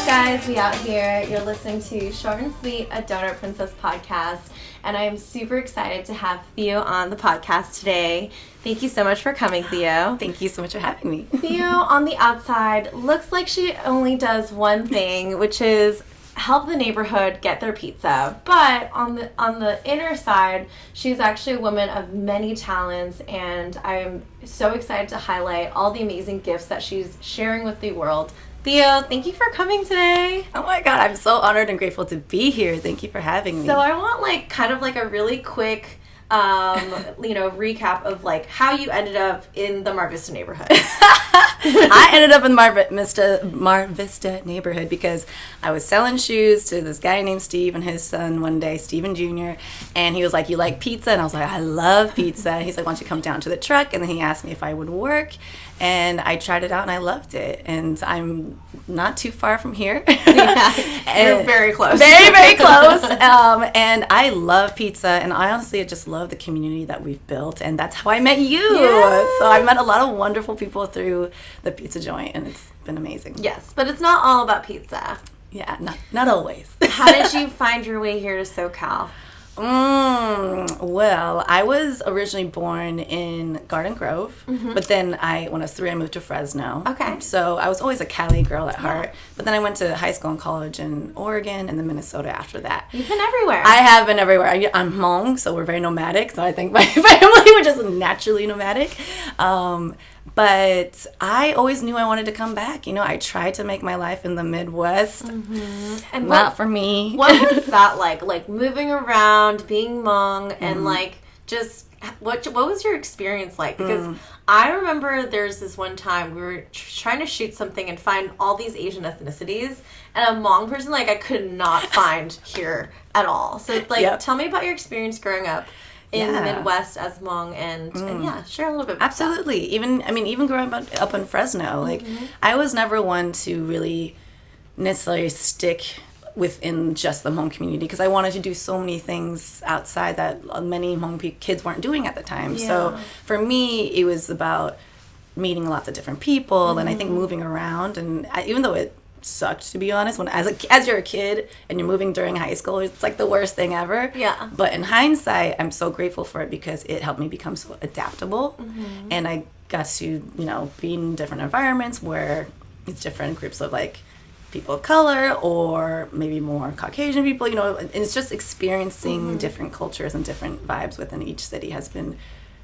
up, guys? We out here. You're listening to Short and Sweet, a Donut Princess podcast, and I am super excited to have Theo on the podcast today. Thank you so much for coming, Theo. Thank you so much for having me. Theo, on the outside, looks like she only does one thing, which is help the neighborhood get their pizza. But on the inner side, she's actually a woman of many talents, and I'm so excited to highlight all the amazing gifts that she's sharing with the world. Theo, thank you for coming today. Oh my God, I'm so honored and grateful to be here. Thank you for having me. So I want kind of a really quick recap of how you ended up in the Mar Vista neighborhood. I ended up in the Mar Vista neighborhood because I was selling shoes to this guy named Steve and his son one day, Steven Jr., and he was like, "You like pizza?" And I was like, "I love pizza." And he's like, "Why don't you come down to the truck?" And then he asked me if I would work, and I tried it out and I loved it. And I'm not too far from here. Yeah, you're very close. Very, very close. And I love pizza, and I honestly just love the community that we've built, and that's how I met you. Yes. So I met a lot of wonderful people through the pizza joint, and it's been amazing. Yes, but it's not all about pizza. Yeah, not always. How did you find your way here to SoCal? Well, I was originally born in Garden Grove, but then when I was 3, I moved to Fresno. Okay. So I was always a Cali girl at heart, but then I went to high school and college in Oregon and then Minnesota after that. You've been everywhere. I have been everywhere. I'm Hmong, so we're very nomadic, so I think my family were just naturally nomadic. But I always knew I wanted to come back. I tried to make my life in the Midwest. And not for me. What was that like? Like moving around, being Hmong, and just what was your experience like? Because I remember there's this one time we were trying to shoot something and find all these Asian ethnicities, and a Hmong person I could not find here at all. So tell me about your experience growing up in the Midwest as Hmong, and share a little bit about Absolutely. that. Even growing up in Fresno, I was never one to really necessarily stick within just the Hmong community because I wanted to do so many things outside that many Hmong kids weren't doing at the time. Yeah. So for me, it was about meeting lots of different people, and I think moving around, and even though it sucked, to be honest, when as you're a kid and you're moving during high school, it's like the worst thing ever. Yeah. But in hindsight, I'm so grateful for it because it helped me become so adaptable, and I got to be in different environments where it's different groups of people of color or maybe more Caucasian people, and it's just experiencing different cultures and different vibes within each city has been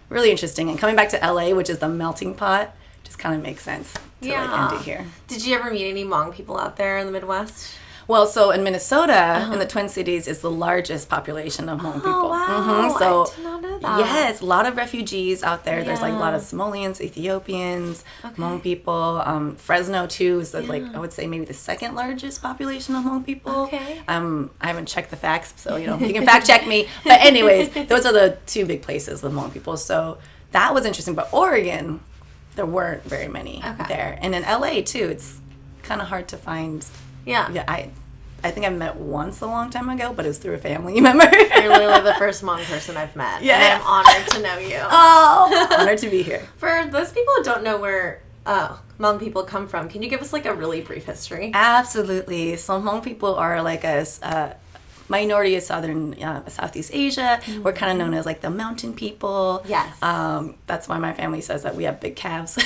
really interesting. And coming back to LA, which is the melting pot, just kind of makes sense to end it here. Did you ever meet any Hmong people out there in the Midwest? Well, so in Minnesota, in the Twin Cities, is the largest population of Hmong people. Oh, wow. So, I did not know that. Yes, a lot of refugees out there. There's a lot of Yeah. Somalians, Ethiopians, Hmong people. Fresno, too, is I would say maybe the second largest population of Hmong people. Okay. I haven't checked the facts, so, you can fact check me. But anyways, those are the two big places with Hmong people. So that was interesting. But Oregon, there weren't very many there. And in LA, too, it's kind of hard to find. Yeah. I think I met once a long time ago, but it was through a family member. You're literally the first Hmong person I've met. Yeah. And I'm honored to know you. Oh, honored to be here. For those people who don't know where Hmong people come from, can you give us a really brief history? Absolutely. So Hmong people are a minority of Southeast Asia. We're kind of known as the mountain people. Yes. That's why my family says that we have big calves.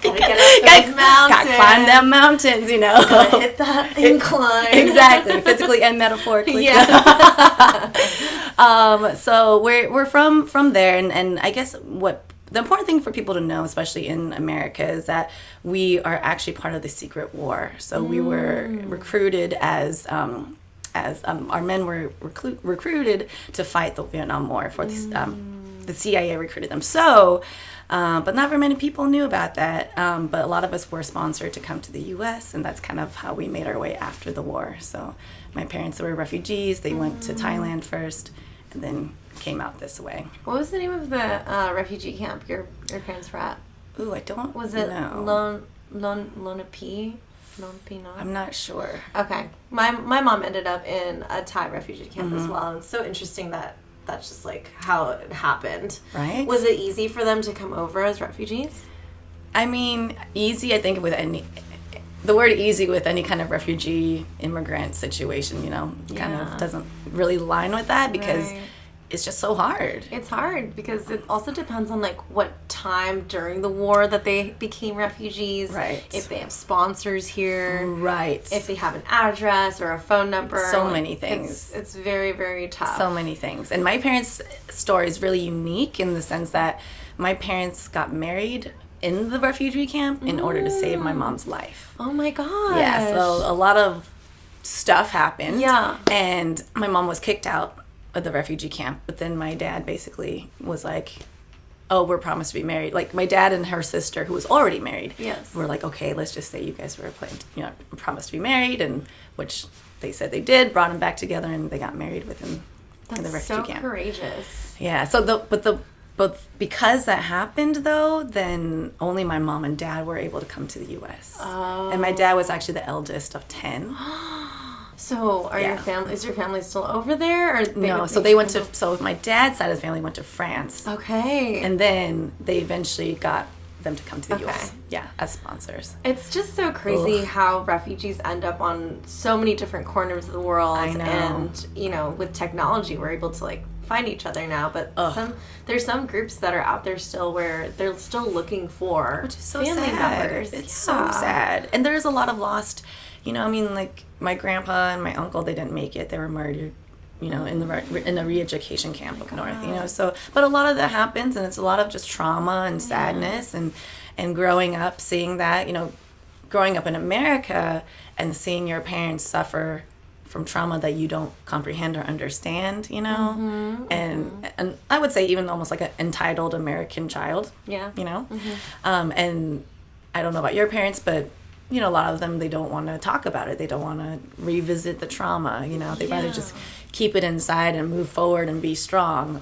Gotta get up those mountains. Gotta climb them mountains, Gotta hit that incline. Exactly, physically and metaphorically. Yeah. So we're from there, and I guess what the important thing for people to know, especially in America, is that we are actually part of the secret war. So we were recruited as our men were recruited to fight the Vietnam War for the CIA recruited them. So, but not very many people knew about that. But a lot of us were sponsored to come to the U.S., and that's kind of how we made our way after the war. So my parents were refugees. They went to Thailand first, and then came out this way. What was the name of the refugee camp your parents were at? Ooh, I don't Was it know. Lonapi? I'm not sure. Okay. My mom ended up in a Thai refugee camp as well. And it's so interesting that that's just how it happened. Right? Was it easy for them to come over as refugees? I mean, easy, I think, with the word easy with any kind of refugee immigrant situation, kind of doesn't really line with that because it's just so hard. It's hard because it also depends on like what time during the war that they became refugees. Right. If they have sponsors here. Right. If they have an address or a phone number. So many things. It's very, very tough. So many things. And my parents' story is really unique in the sense that my parents got married in the refugee camp in order to save my mom's life. Oh my gosh. Yeah, so a lot of stuff happened. Yeah. And my mom was kicked out of the refugee camp, but then my dad basically was like, oh, we're promised to be married. Like my dad and her sister, who was already married, were like, okay, let's just say you guys were promised to be married, and which they said they did, brought them back together, and they got married in the refugee camp. That's so courageous. Yeah, so but because that happened, though, then only my mom and dad were able to come to the U.S. Oh. And my dad was actually the eldest of 10. So is your family still over there? Or No, so they went to, so my dad's side of the family went to France. Okay. And then they eventually got them to come to the U.S. Yeah, as sponsors. It's just so crazy how refugees end up on so many different corners of the world. I know. And, with technology, we're able to, like, find each other now. But there's some groups that are out there still where they're still looking for family members. It's so sad. And there's a lot of lost, like my grandpa and my uncle, they didn't make it. They were murdered, in the re-education camp up north, So, but a lot of that happens, and it's a lot of just trauma and sadness and growing up, seeing that, growing up in America and seeing your parents suffer from trauma that you don't comprehend or understand, and I would say even almost like an entitled American child, and I don't know about your parents, but a lot of them, they don't want to talk about it. They don't want to revisit the trauma, They'd rather just keep it inside and move forward and be strong,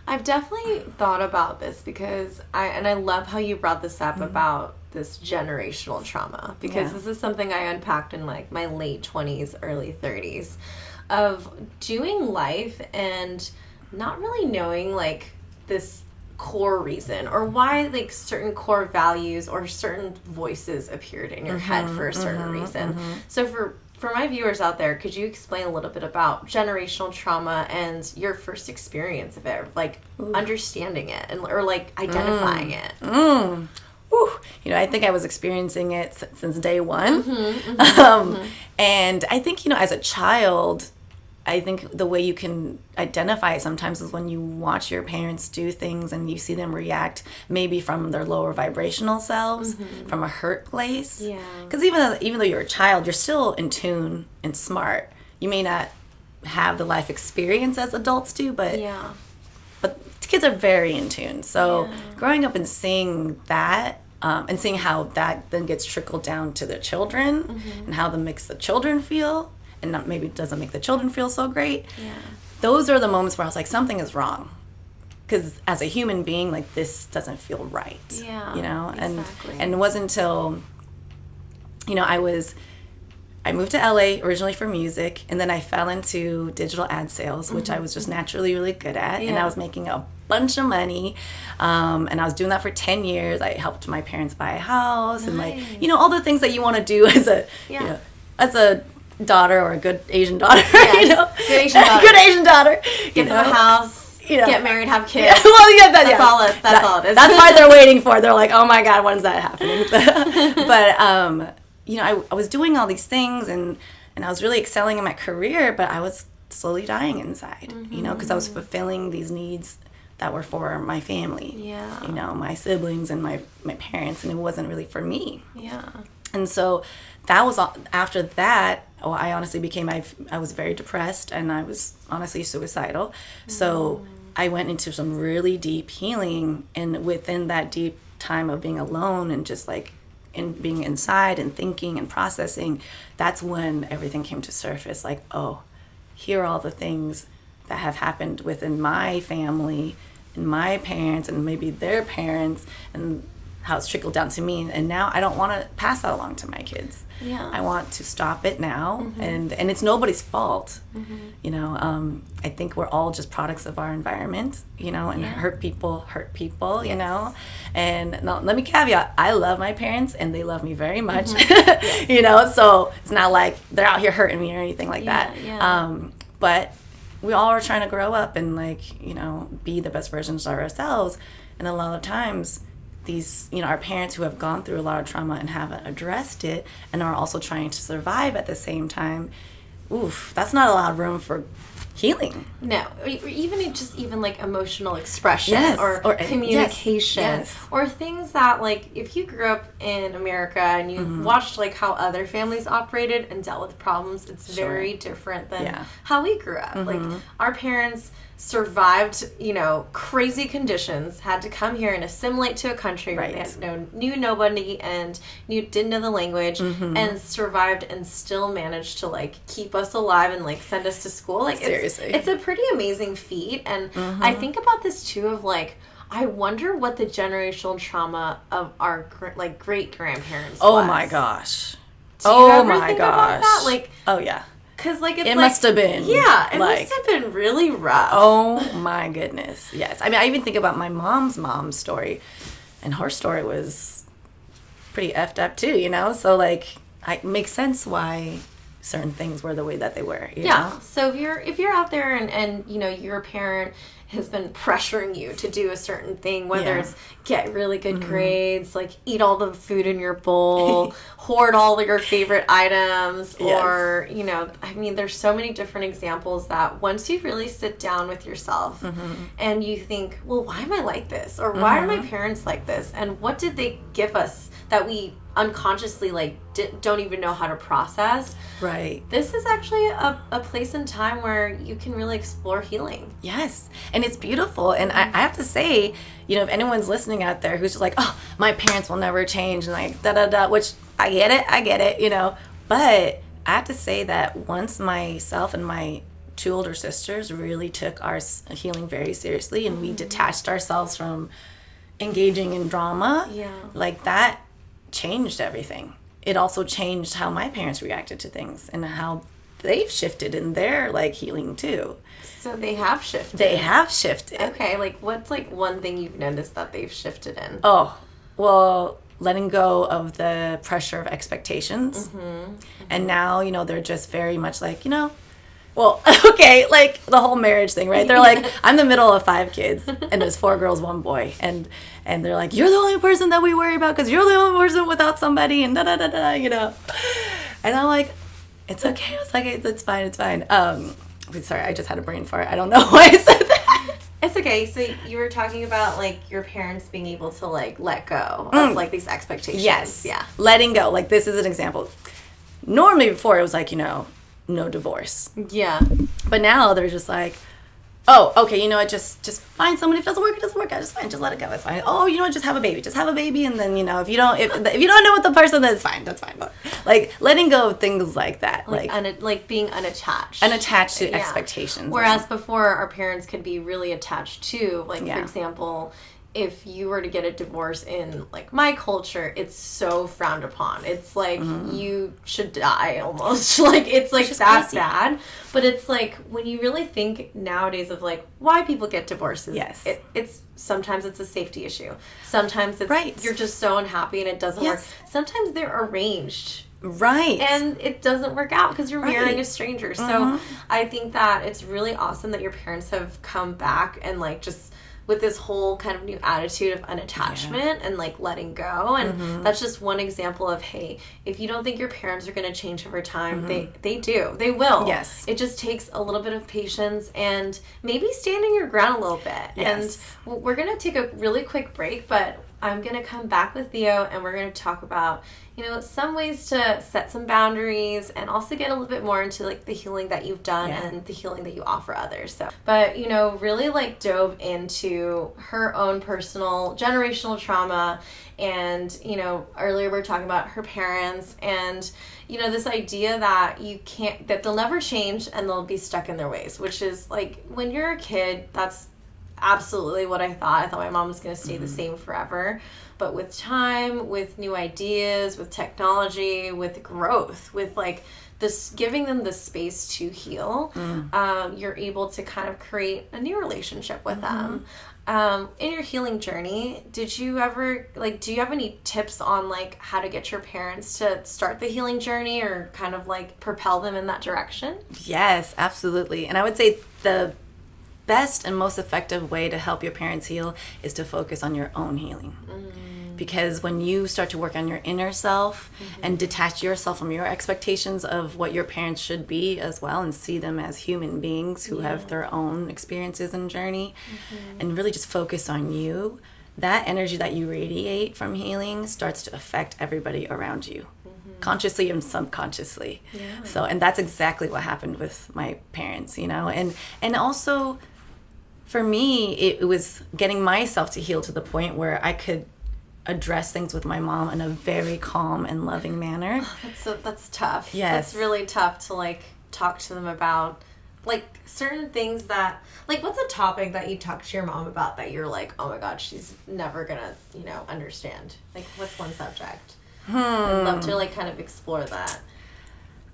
I've definitely thought about this because I love how you brought this up about this generational trauma, because this is something I unpacked in like my late 20s, early 30s of doing life and not really knowing like this core reason or why like certain core values or certain voices appeared in your head for a certain reason. So for my viewers out there, could you explain a little bit about generational trauma and your first experience of it, like understanding it or like identifying it? I think I was experiencing it since day one. And I think, as a child, I think the way you can identify it sometimes is when you watch your parents do things and you see them react maybe from their lower vibrational selves, from a hurt place. Yeah. Because even though you're a child, you're still in tune and smart. You may not have the life experience as adults do, but kids are very in tune. So growing up and seeing that, and seeing how that then gets trickled down to the children and how that makes the children feel, and not, maybe it doesn't make the children feel so great. Yeah. Those are the moments where I was like, something is wrong. Because as a human being, like, this doesn't feel right. Yeah, exactly. And it wasn't until, I moved to LA originally for music, and then I fell into digital ad sales, which I was just naturally really good at, and I was making a bunch of money, and I was doing that for 10 years. I helped my parents buy a house, and like, all the things that you want to do as a daughter or a good Asian daughter, Good Asian daughter. Good Asian daughter. Get them a house, get married, have kids. That's all it is. That's what they're waiting for. They're like, oh my God, when's that happening? But I was doing all these things and I was really excelling in my career, but I was slowly dying inside, because I was fulfilling these needs that were for my family, my siblings and my parents, and it wasn't really for me. Yeah. And so that was after that. I honestly I was very depressed, and I was honestly suicidal. So I went into some really deep healing, and within that deep time of being alone and just like being inside and thinking and processing, that's when everything came to surface. Like, oh, here are all the things that have happened within my family and my parents and maybe their parents, and how it's trickled down to me, and now I don't want to pass that along to my kids. Yeah. I want to stop it now, and it's nobody's fault. You know, I think we're all just products of our environment, you know, and hurt people, you know. And now, let me caveat, I love my parents, and they love me very much, you know, so it's not like they're out here hurting me or anything like that. But we all are trying to grow up and, like, you know, be the best versions of ourselves. And a lot of times, these, you know, our parents who have gone through a lot of trauma and haven't addressed it and are also trying to survive at the same time, that's not a lot of room for healing. No, or even like emotional expression or communication or things that, like, if you grew up in America and you watched like how other families operated and dealt with problems, it's very different than how we grew up. Like, our parents survived, you know, crazy conditions, had to come here and assimilate to a country where they had knew nobody and didn't know the language, and survived and still managed to, like, keep us alive and, like, send us to school. Like, seriously, it's a pretty amazing feat. And I think about this too, of like, I wonder what the generational trauma of our like great grandparents was. My gosh. Do you ever think about that? Like, because, like, it must have been. Yeah, it must have been really rough. Oh, my goodness. Yes. I mean, I even think about my mom's story, and her story was pretty effed up, too, you know? So, like, it makes sense why certain things were the way that they were, you know? So if you're out there and, you know, your parent has been pressuring you to do a certain thing, whether it's get really good grades, like eat all the food in your bowl, hoard all your favorite items, or, you know, I mean, there's so many different examples that once you really sit down with yourself and you think, well, why am I like this? Or why are my parents like this? And what did they give us that we unconsciously, like, don't even know how to process? Right. This is actually a place and time where you can really explore healing. Yes. And it's beautiful. And I have to say, you know, if anyone's listening out there who's just like, oh, my parents will never change, and like, which I get it, you know. But I have to say that once myself and my 2 older sisters really took our healing very seriously, and we detached ourselves from engaging in drama, like, that changed everything. It also changed how my parents reacted to things and how they've shifted in their, like, healing too. So they have shifted. Okay, like, what's, like, one thing you've noticed that they've shifted in? Oh, well, letting go of the pressure of expectations. And now, you know, they're just very much like, you know, well, okay, like the whole marriage thing, right? They're like, I'm the middle of 5 kids, and there's 4 girls, 1 boy, and they're like, you're the only person that we worry about because you're the only person without somebody, and da-da-da-da, you know. And I'm like, it's okay. I was like, it's fine. Sorry, I just had a brain fart. I don't know why I said that. It's okay. So you were talking about, like, your parents being able to, like, let go of, like, these expectations. Yes. Yeah. Letting go. Like, this is an example. Normally before it was like, you know, no divorce. Yeah. But now they're just like, oh, okay, you know what, just find someone. If it doesn't work, it doesn't work. Just fine, just let it go. It's fine. Oh, you know what, just have a baby, and then, you know, if you don't know what the person, then it's fine. That's fine. But, like, letting go of things like that, like being unattached to expectations. Whereas before, our parents could be really attached to, like, for example, if you were to get a divorce in, like, my culture, it's so frowned upon. It's like you should die almost. Like, it's like that crazy. Bad. But it's like, when you really think nowadays of, like, why people get divorces, it's sometimes it's a safety issue. Sometimes it's you're just so unhappy and it doesn't work. Sometimes they're arranged. Right. And it doesn't work out because you're marrying a stranger. So I think that it's really awesome that your parents have come back and, like, just with this whole kind of new attitude of unattachment and, like, letting go. And that's just one example of, hey, if you don't think your parents are going to change over time, they do. They will. Yes. It just takes a little bit of patience and maybe standing your ground a little bit. Yes. And we're going to take a really quick break, but I'm going to come back with Theo and we're going to talk about, you know, some ways to set some boundaries and also get a little bit more into, like, the healing that you've done and the healing that you offer others. So, but, you know, really, like, dove into her own personal generational trauma. And, you know, earlier we were talking about her parents and, you know, this idea that that they'll never change and they'll be stuck in their ways, which is, like, when you're a kid, that's absolutely what I thought. I thought my mom was going to stay the same forever. But with time, with new ideas, with technology, with growth, with like this, giving them the space to heal, you're able to kind of create a new relationship with them. In your healing journey, did you ever, like, do you have any tips on like how to get your parents to start the healing journey or kind of like propel them in that direction? Yes, absolutely. And I would say the best and most effective way to help your parents heal is to focus on your own healing. Because when you start to work on your inner self and detach yourself from your expectations of what your parents should be as well, and see them as human beings who have their own experiences and journey, and really just focus on you, that energy that you radiate from healing starts to affect everybody around you, consciously and subconsciously. So, and that's exactly what happened with my parents, you know, and also for me, it was getting myself to heal to the point where I could address things with my mom in a very calm and loving manner. That's tough. Yes. That's really tough to like talk to them about like certain things that, like, what's a topic that you talk to your mom about that you're like, oh my God, she's never gonna, you know, understand? Like, what's one subject? I'd love to like kind of explore that.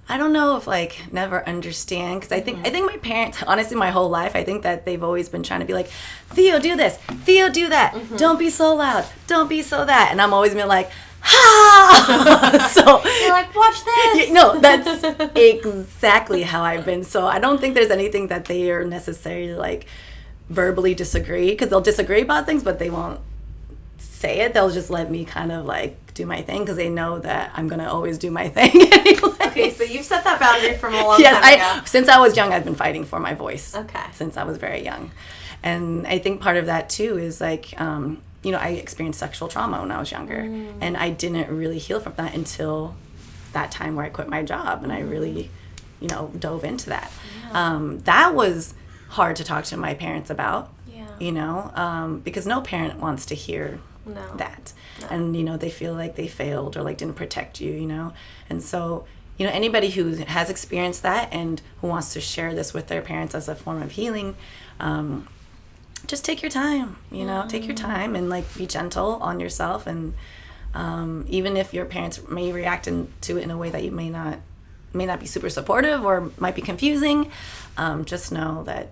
I don't know if like never understand, because I think my parents, honestly, my whole life, I think that they've always been trying to be like, Theo, do this, Theo, do that, don't be so loud, don't be so that, and I'm always been like, ha. So you're like, watch this. No, that's exactly how I've been. So I don't think there's anything that they are necessarily like verbally disagree, because they'll disagree about things, but they won't say it. They'll just let me kind of like do my thing, because they know that I'm gonna always do my thing anyway. Okay, so you've set that boundary from a long time ago. Since I was young, I've been fighting for my voice. Okay. Since I was very young. And I think part of that too is like, you know, I experienced sexual trauma when I was younger, and I didn't really heal from that until that time where I quit my job, and I really, you know, dove into that. That was hard to talk to my parents about, you know, because no parent wants to hear that. And, you know, they feel like they failed or like didn't protect you, you know. And so, you know, anybody who has experienced that and who wants to share this with their parents as a form of healing, just take your time, you know, take your time and like be gentle on yourself. And even if your parents may react to it in a way that you may not be super supportive or might be confusing, just know that,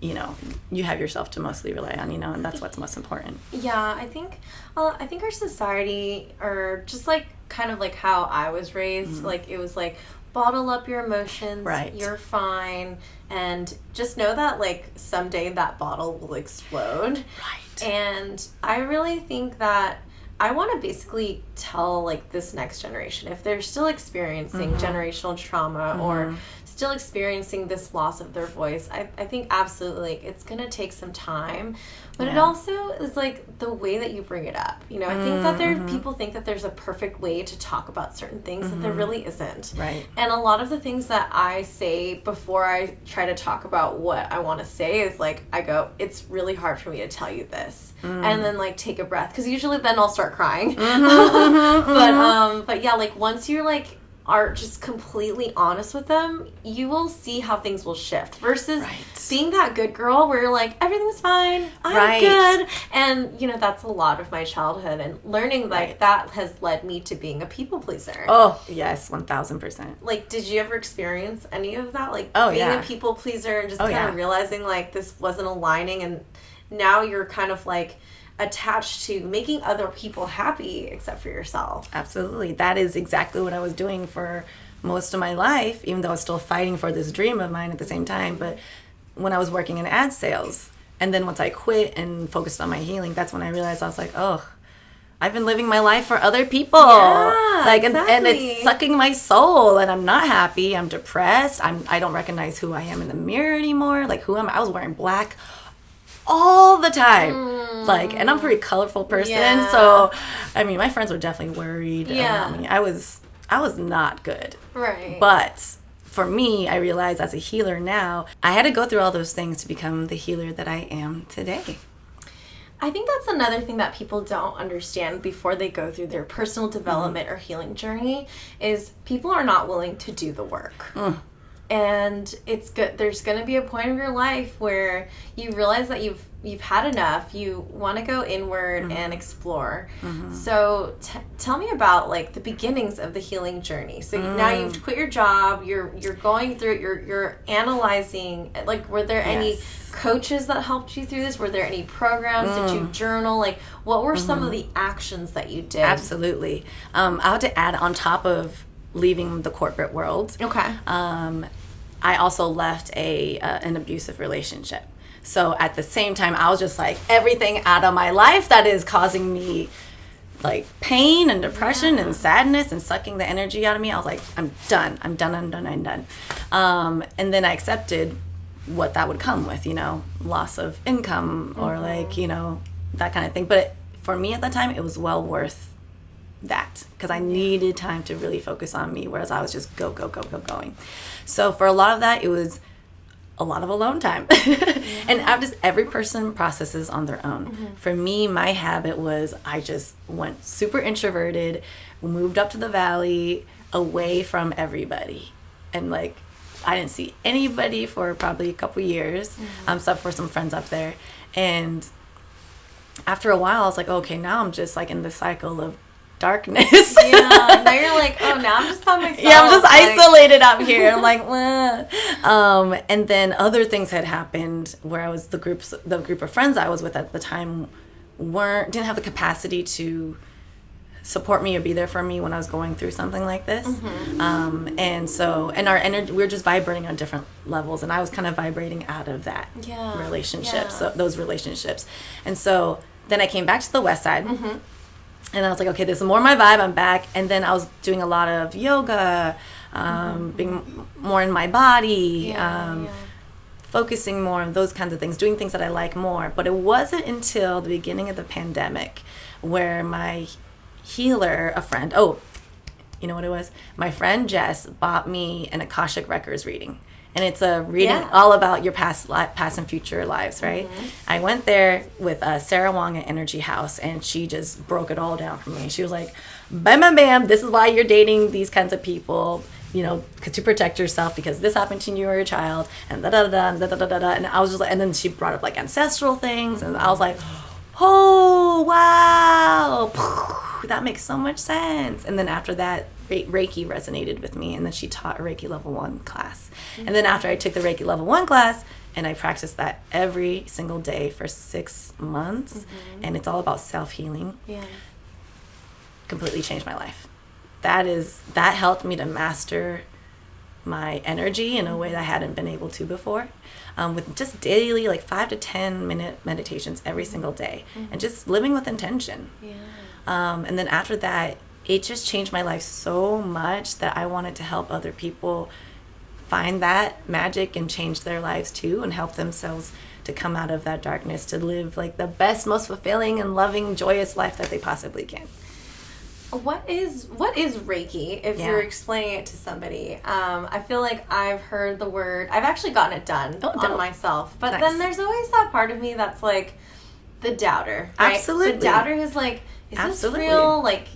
you know, you have yourself to mostly rely on, you know, and that's what's most important. Yeah, I think our society, or just like kind of like how I was raised, like it was like, bottle up your emotions, you're fine, and just know that like someday that bottle will explode. Right. And I really think that I want to basically tell like this next generation, if they're still experiencing generational trauma or still experiencing this loss of their voice, I think absolutely it's going to take some time, but it also is like the way that you bring it up. You know, I think that people think that there's a perfect way to talk about certain things that there really isn't. Right. And a lot of the things that I say before I try to talk about what I want to say is like, I go, it's really hard for me to tell you this. And then like take a breath, because usually then I'll start crying. But yeah, like once you're like are just completely honest with them, you will see how things will shift versus being that good girl where you're like, everything's fine, I'm good. And you know, that's a lot of my childhood, and learning like that has led me to being a people pleaser. Oh yes, 1000%. Like, did you ever experience any of that, like being a people pleaser and just kind of realizing like this wasn't aligning, and now you're kind of like attached to making other people happy except for yourself? Absolutely. That is exactly what I was doing for most of my life, even though I was still fighting for this dream of mine at the same time. But when I was working in ad sales, and then once I quit and focused on my healing, that's when I realized I was like, oh, I've been living my life for other people. And it's sucking my soul, and I'm not happy. I'm depressed. I don't recognize who I am in the mirror anymore. Like, who am I? I was wearing black all the time, like, and I'm a pretty colorful person, so I mean, my friends were definitely worried about me. I was not good, right? But for me, I realized as a healer now, I had to go through all those things to become the healer that I am today. I think that's another thing that people don't understand before they go through their personal development or healing journey, is people are not willing to do the work. and it's good. There's going to be a point of your life where you realize that you've had enough. You want to go inward and explore. So tell me about like the beginnings of the healing journey. So now you've quit your job. You're going through it. You're analyzing. Like, were there any coaches that helped you through this? Were there any programs? Did you journal? Like, what were some of the actions that you did? Absolutely. I had to add on top of leaving the corporate world. Okay. I also left an abusive relationship. So at the same time, I was just like, everything out of my life that is causing me like pain and depression and sadness and sucking the energy out of me, I was like, I'm done. And then I accepted what that would come with, loss of income or like, that kind of thing. But for me at the time, it was well worth that, because I needed time to really focus on me, whereas I was just going. So for a lot of that, it was a lot of alone time. And every person processes on their own. For me, my habit was I just went super introverted, moved up to the valley, away from everybody, and like I didn't see anybody for probably a couple years, except for some friends up there. And after a while, I was like, okay, now I'm just like in the cycle of darkness. Now you're like, oh, now I'm just by myself. I'm just isolated up here. I'm like, and then other things had happened where I was the group of friends I was with at the time didn't have the capacity to support me or be there for me when I was going through something like this. And our energy, we were just vibrating on different levels, and I was kind of vibrating out of that relationship, so those relationships. And so then I came back to the West Side. And I was like, okay, this is more my vibe. I'm back. And then I was doing a lot of yoga, being more in my body, focusing more on those kinds of things, doing things that I like more. But it wasn't until the beginning of the pandemic where my healer, a friend, you know what it was? My friend Jess bought me an Akashic Records reading. And it's a reading all about your past and future lives, right? I went there with Sarah Wong at Energy House, and she just broke it all down for me. She was like, bam, bam, bam, this is why you're dating these kinds of people, to protect yourself, because this happened to you when you were a child, and da-da-da-da. And I was just like, and then she brought up like ancestral things, and I was like, oh, wow, that makes so much sense. And then after that, Reiki resonated with me, and then she taught a Reiki level 1 class. And then after I took the Reiki level 1 class, and I practiced that every single day for 6 months, and it's all about self-healing, completely changed my life. That helped me to master my energy in a way that I hadn't been able to before, with just daily like 5 to 10 minute meditations every single day, and just living with intention. And then after that, it just changed my life so much that I wanted to help other people find that magic and change their lives too, and help themselves to come out of that darkness, to live like the best, most fulfilling and loving, joyous life that they possibly can. What is Reiki, if you're explaining it to somebody? I feel like I've heard the word, I've actually gotten it done on myself, but then there's always that part of me that's like the doubter, right? Absolutely. The doubter who's like, is this real? Like,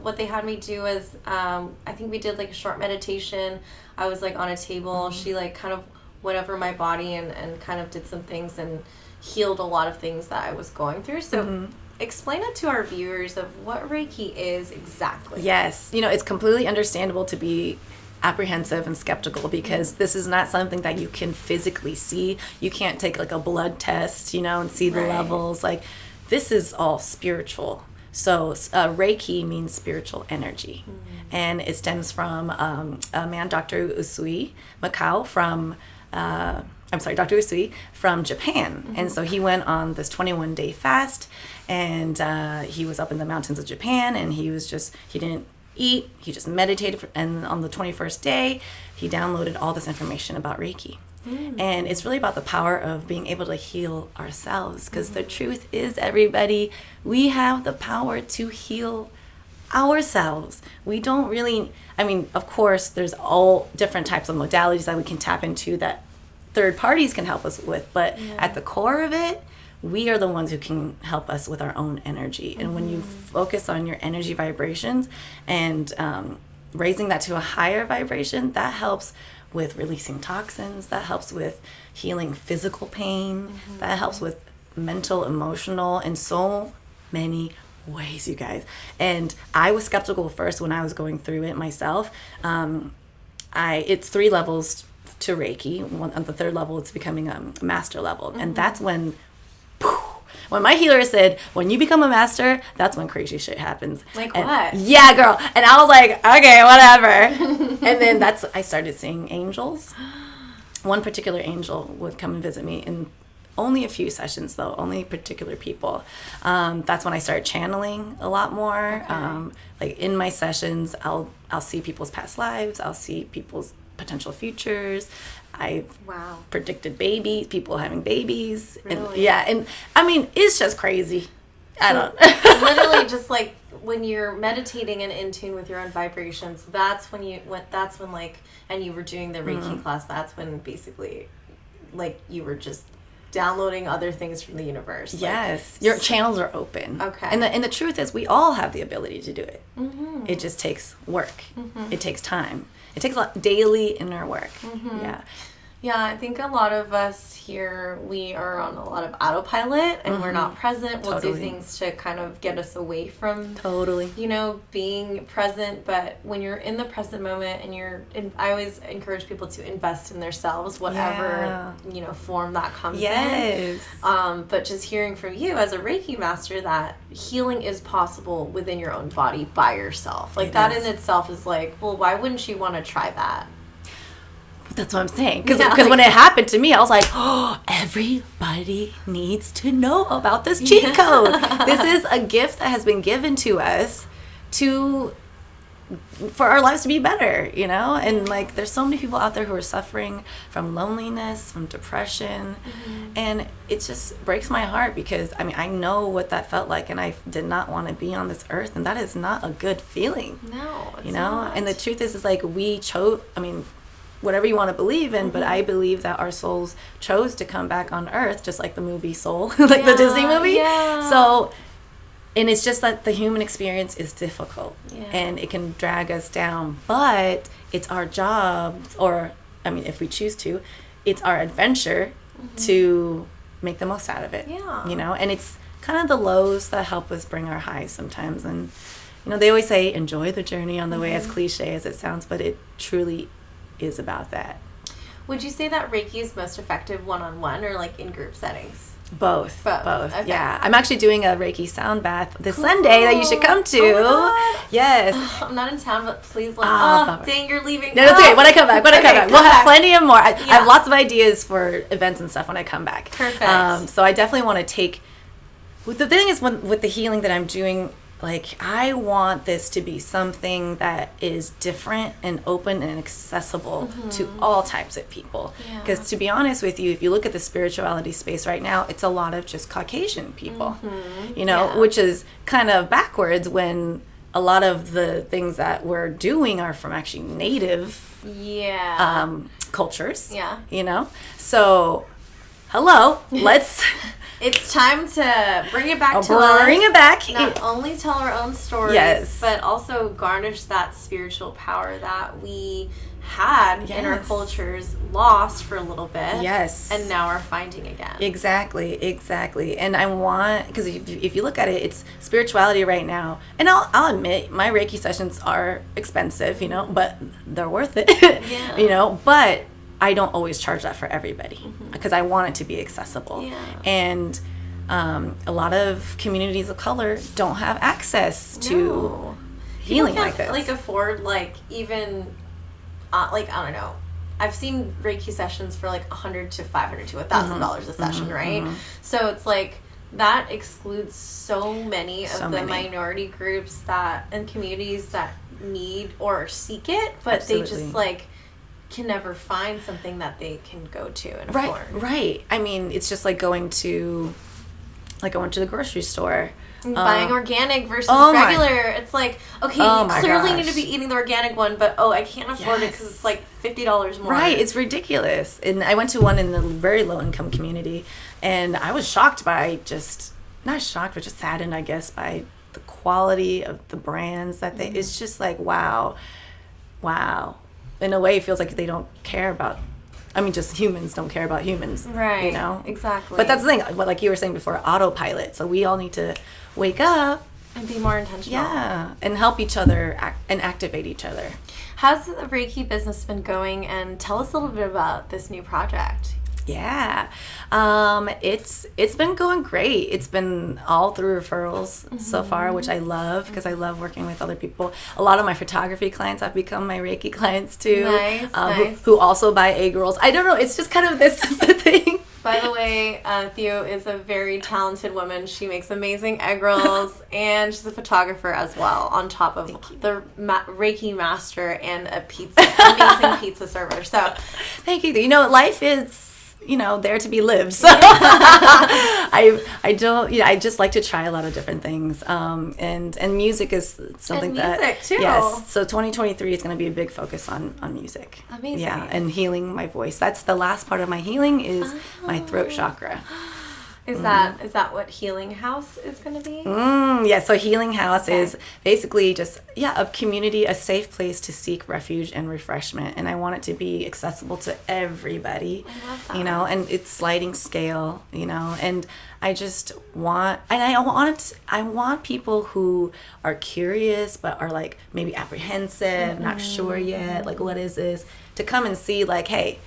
what they had me do is, I think we did like a short meditation. I was like on a table. She like kind of went over my body and kind of did some things and healed a lot of things that I was going through. So explain it to our viewers of what Reiki is exactly. Yes. It's completely understandable to be apprehensive and skeptical, because this is not something that you can physically see. You can't take like a blood test, and see the levels. Like, this is all spiritual. So Reiki means spiritual energy, and it stems from a man, Dr. Usui Mikao from Dr. Usui from Japan. And so he went on this 21-day fast, and he was up in the mountains of Japan, and he didn't eat, he just meditated, and on the 21st day, he downloaded all this information about Reiki. And it's really about the power of being able to heal ourselves, because the truth is, everybody, we have the power to heal ourselves. We don't really, of course, there's all different types of modalities that we can tap into that third parties can help us with, but at the core of it, we are the ones who can help us with our own energy. And when you focus on your energy vibrations and raising that to a higher vibration, that helps with releasing toxins, that helps with healing physical pain, that helps with mental, emotional, and so many ways, you guys. And I was skeptical first when I was going through it myself. It's 3 levels to Reiki. On the 3rd level, it's becoming a master level. And that's when my healer said, when you become a master, that's when crazy shit happens. Like what? Yeah, girl. And I was like, okay, whatever. And then I started seeing angels. One particular angel would come and visit me in only a few sessions, though, only particular people. That's when I started channeling a lot more. Okay. Like in my sessions, I'll see people's past lives. I'll see people's potential futures. I've predicted people having babies. Really? And I mean, it's just crazy. I don't literally just like when you're meditating and in tune with your own vibrations, that's when and you were doing the Reiki class, that's when basically like you were just downloading other things from the universe. Yes. Your channels are open. Okay. And the truth is we all have the ability to do it. It just takes work. It takes time. It takes a lot daily inner work. Yeah, I think a lot of us here, we are on a lot of autopilot and we're not present. We'll do things to kind of get us away from being present. But when you're in the present moment and I always encourage people to invest in themselves, whatever form that comes in. But just hearing from you as a Reiki master that healing is possible within your own body by yourself. Like that in itself is like, well, why wouldn't you want to try that? That's what I'm saying. Because when it happened to me, I was like, oh, everybody needs to know about this cheat code. This is a gift that has been given to us for our lives to be better, And like, there's so many people out there who are suffering from loneliness, from depression. And it just breaks my heart because, I know what that felt like, and I did not want to be on this earth. And that is not a good feeling. No, it's not. And the truth is like, we chose, whatever you want to believe in, but I believe that our souls chose to come back on earth, just like the movie Soul, like the Disney movie. Yeah. So, and it's just that the human experience is difficult and it can drag us down, but it's our job, or, if we choose to, it's our adventure to make the most out of it. Yeah. And it's kind of the lows that help us bring our highs sometimes. And, they always say, enjoy the journey on the way, as cliche as it sounds, but it truly is about that. Would you say that Reiki is most effective one-on-one or like in group settings? Both. Okay. Yeah. I'm actually doing a Reiki sound bath this Sunday that you should come to. Oh yes. I'm not in town, but please dang, you're leaving. No, that's okay. When I come back. We'll have plenty of more. I have lots of ideas for events and stuff when I come back. Perfect. So I definitely want to take, the thing is with the healing that I'm doing, like, I want this to be something that is different and open and accessible to all types of people. Because to be honest with you, if you look at the spirituality space right now, it's a lot of just Caucasian people, which is kind of backwards when a lot of the things that we're doing are from actually native cultures. So, hello, let's... It's time to bring it back to us. Bring it back. Not only tell our own stories, but also garnish that spiritual power that we had in our cultures, lost for a little bit. Yes. And now are finding again. Exactly. And I want, because if you look at it, it's spirituality right now. And I'll admit, my Reiki sessions are expensive, but they're worth it, but I don't always charge that for everybody because I want it to be accessible. Yeah. And a lot of communities of color don't have access to healing like this. Like afford even I don't know. I've seen Reiki sessions for $100 to $500 to $1,000 a session, right? So it's like that excludes so many of the minority groups and communities that need or seek it, but they just can never find something that they can go to and afford. Right. It's just like going to the grocery store. Buying organic versus regular. It's like, okay, you clearly need to be eating the organic one, but I can't afford it because it's $50 more. Right, it's ridiculous. And I went to one in the very low income community, and I was shocked by not shocked, but just saddened, I guess, by the quality of the brands that it's just like, wow. in a way, it feels like they don't care about, I mean, just humans don't care about humans. Right. You know? Exactly. But that's the thing, like you were saying before, autopilot. So we all need to wake up. And be more intentional. Yeah. And help each other and activate each other. How's the Reiki business been going? And tell us a little bit about this new project. Yeah. It's been going great. It's been all through referrals so far, which I love because I love working with other people. A lot of my photography clients have become my Reiki clients too. Nice. Who also buy egg rolls. I don't know. It's just kind of this thing. By the way, Theo is a very talented woman. She makes amazing egg rolls, and she's a photographer as well, on top of the Reiki Master and a amazing pizza server. So, thank you. You know, life is, you know, there to be lived. So I just like to try a lot of different things. And music is something music too. Yes. So 2023 is going to be a big focus on music. Amazing. Yeah, and healing my voice. That's the last part of my healing is my throat chakra. Is that what Healing House is going to be? Yeah, so Healing House is basically just, a community, a safe place to seek refuge and refreshment. And I want it to be accessible to everybody, I love that. you know, and it's sliding scale, you know, and I want people who are curious but are like maybe apprehensive, not sure yet, like what is this, to come and see like, hey,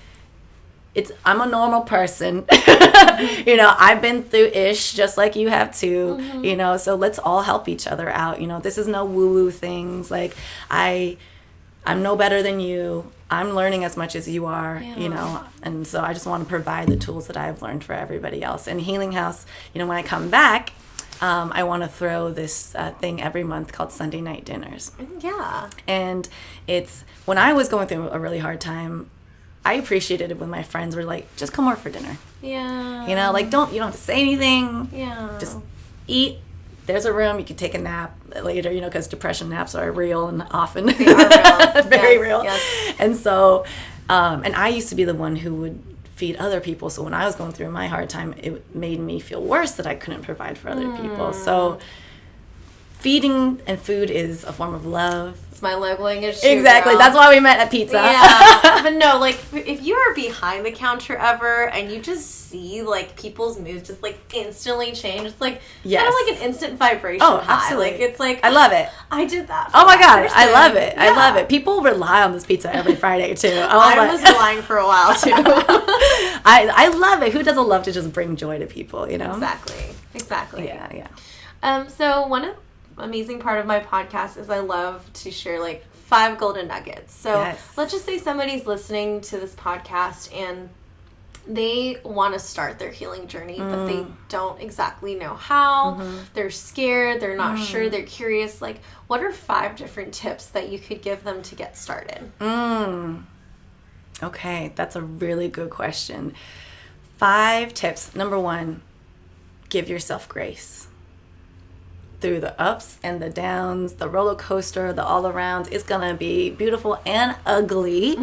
I'm a normal person. You know, I've been through ish just like you have too, you know, so let's all help each other out. You know, this is no woo-woo things. Like I'm no better than you. I'm learning as much as you are, you know, and so I just want to provide the tools that I've learned for everybody else. And Healing House, you know, when I come back, I want to throw this thing every month called Sunday Night Dinners. Yeah. And it's, when I was going through a really hard time, I appreciated it when my friends were like, just come over for dinner. Yeah. You know, like you don't have to say anything. Yeah. Just eat. There's a room. You can take a nap later, you know, because depression naps are real and often. They are real. Very real. Yes. And so, and I used to be the one who would feed other people. So when I was going through my hard time, it made me feel worse that I couldn't provide for other people. So feeding and food is a form of love. It's my love language too, Exactly. girl. That's why we met at pizza. Yeah. But no, like, if you are behind the counter ever and you just see, like, people's moods just, like, instantly change, it's, like, kind of like an instant vibration high. Absolutely. Like, it's like... I love it. I did that. Oh, my God. Person. I love it. Yeah. I love it. People rely on this pizza every Friday, too. I was relying for a while, too. I love it. Who doesn't love to just bring joy to people, you know? Exactly. Yeah. So one amazing part of my podcast is I love to share, like, 5 golden nuggets. So let's just say somebody's listening to this podcast and they want to start their healing journey, but they don't exactly know how. They're scared. They're not sure. They're curious. Like, what are 5 different tips that you could give them to get started? Okay, that's a really good question. 5 tips. Number 1, give yourself grace. Through the ups and the downs, the roller coaster, the all arounds, it's gonna be beautiful and ugly.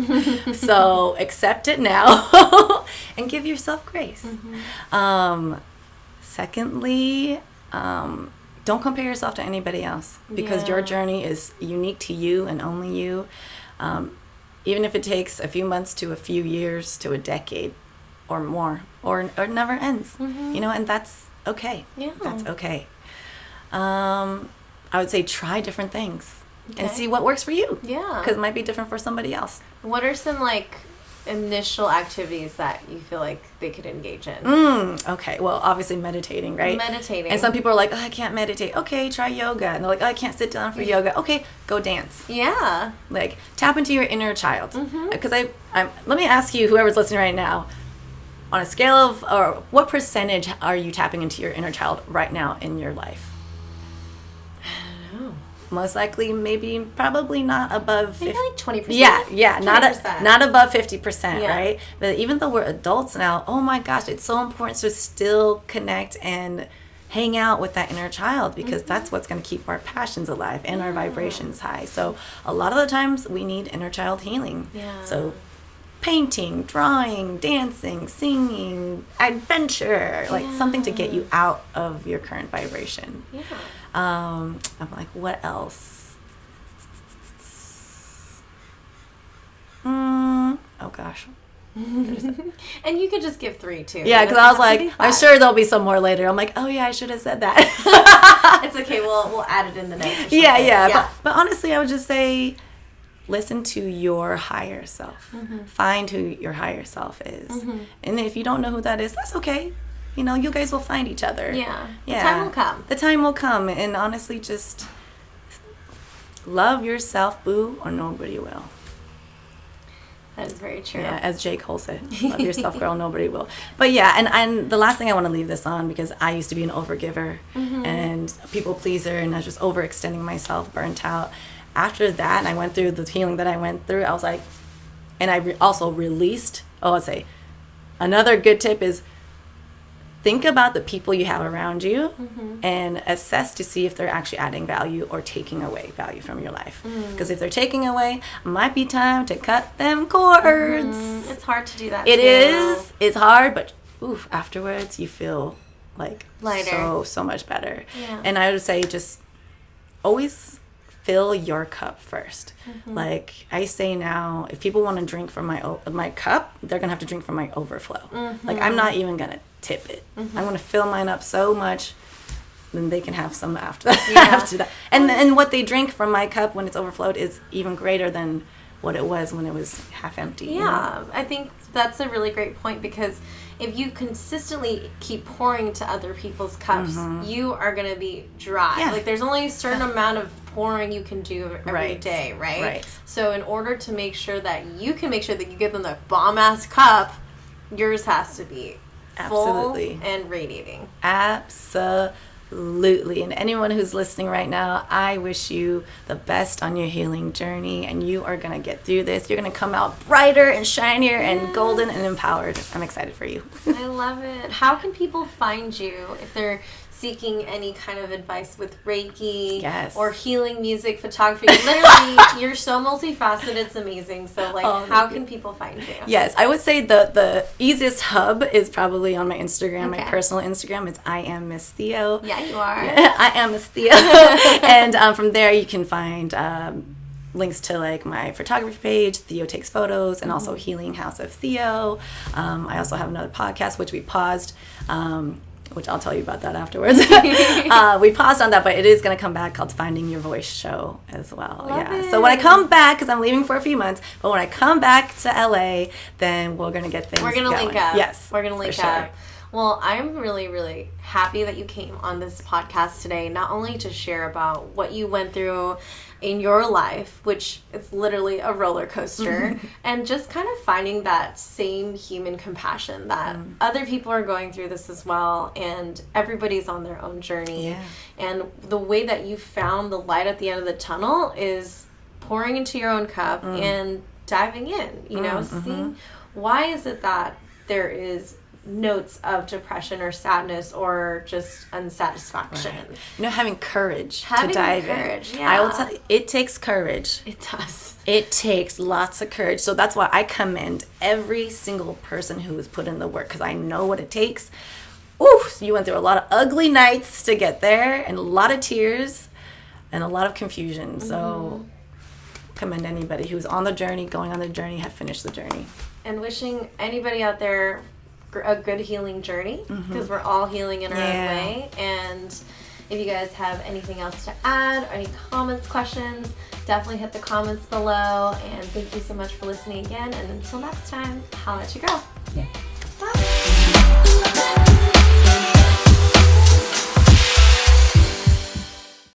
So accept it now and give yourself grace. Secondly, don't compare yourself to anybody else because your journey is unique to you and only you. Even if it takes a few months to a few years to a decade or more, or it never ends, you know, and that's okay. Yeah. That's okay. I would say try different things and see what works for you. Yeah. Because it might be different for somebody else. What are some, like, initial activities that you feel like they could engage in? Okay. Well, obviously meditating, right? Meditating. And some people are like, I can't meditate. Okay, try yoga. And they're like, I can't sit down for yoga. Okay, go dance. Yeah. Like, tap into your inner child. Because let me ask you, whoever's listening right now, on a scale of, or what percentage are you tapping into your inner child right now in your life? Most likely, probably not above... Maybe like 20%? Yeah, 20%. Not above 50%, right? But even though we're adults now, oh my gosh, it's so important to still connect and hang out with that inner child because that's what's going to keep our passions alive and our vibrations high. So a lot of the times, we need inner child healing. Yeah. So painting, drawing, dancing, singing, adventure, like something to get you out of your current vibration. Yeah. I'm like, what else? oh gosh. And you could just give 3 too. Yeah, because I was like, I'm sure there'll be some more later. I'm like, oh yeah, I should have said that. It's okay. We'll add it in the notes. Or something. Yeah. But honestly, I would just say, listen to your higher self. Find who your higher self is. And if you don't know who that is, that's okay. You know, you guys will find each other. Yeah. The time will come. The time will come. And honestly, just love yourself, boo, or nobody will. That is very true. Yeah, as J. Cole said, love yourself, girl, nobody will. But yeah, and the last thing I want to leave this on, because I used to be an overgiver and a people pleaser, and I was just overextending myself, burnt out. After that, and I went through the healing that I went through, I was like, and I also released, I'd say, another good tip is think about the people you have around you and assess to see if they're actually adding value or taking away value from your life. Because if they're taking away, might be time to cut them cords. It's hard to do that. It is. It's hard, but afterwards you feel like lighter. So much better. Yeah. And I would say just always fill your cup first. Like I say now, if people want to drink from my cup, they're gonna have to drink from my overflow. Like I'm not even gonna tip it. I'm gonna fill mine up so much, then they can have some after that. And what they drink from my cup when it's overflowed is even greater than what it was when it was half empty. Yeah, you know? I think that's a really great point, because if you consistently keep pouring to other people's cups, you are going to be dry. Yeah. Like there's only a certain amount of pouring you can do every day, right? Right. So in order to make sure that you can make sure that you give them the bomb-ass cup, yours has to be full and radiating. Absolutely. And anyone who's listening right now, I wish you the best on your healing journey, and you are going to get through this. You're going to come out brighter and shinier and golden and empowered. I'm excited for you. I love it. How can people find you if they're seeking any kind of advice with Reiki or healing, music, photography? Literally, you're so multifaceted. It's amazing. So, how can people find you? Yes, I would say the easiest hub is probably on my Instagram, my personal Instagram. It's I am Miss Theo. Yeah, you are. Yeah, I am Miss Theo. And from there, you can find links to my photography page, Theo Takes Photos, and also Healing House of Theo. I also have another podcast, which we paused. Which I'll tell you about that afterwards. We paused on that, but it is going to come back, called Finding Your Voice Show as well. Love it. So when I come back, because I'm leaving for a few months, but when I come back to LA, then we're going to get things going. We're going to link up. Yes. We're going to link up. Well, I'm really, really happy that you came on this podcast today, not only to share about what you went through in your life, which it's literally a roller coaster, and just kind of finding that same human compassion that other people are going through this as well, and everybody's on their own journey. Yeah. And the way that you found the light at the end of the tunnel is pouring into your own cup and diving in, seeing why is it that there is notes of depression or sadness or just unsatisfaction. Right. Having courage to dive in. Yeah. I will tell you, it takes courage. It does. It takes lots of courage. So that's why I commend every single person who has put in the work, because I know what it takes. So you went through a lot of ugly nights to get there, and a lot of tears and a lot of confusion. So commend anybody who's on the journey, going on the journey, have finished the journey. And wishing anybody out there a good healing journey, because we're all healing in our own way. And if you guys have anything else to add, or any comments, questions, definitely hit the comments below. And thank you so much for listening again. And until next time, I'll let you go. Yeah. Bye.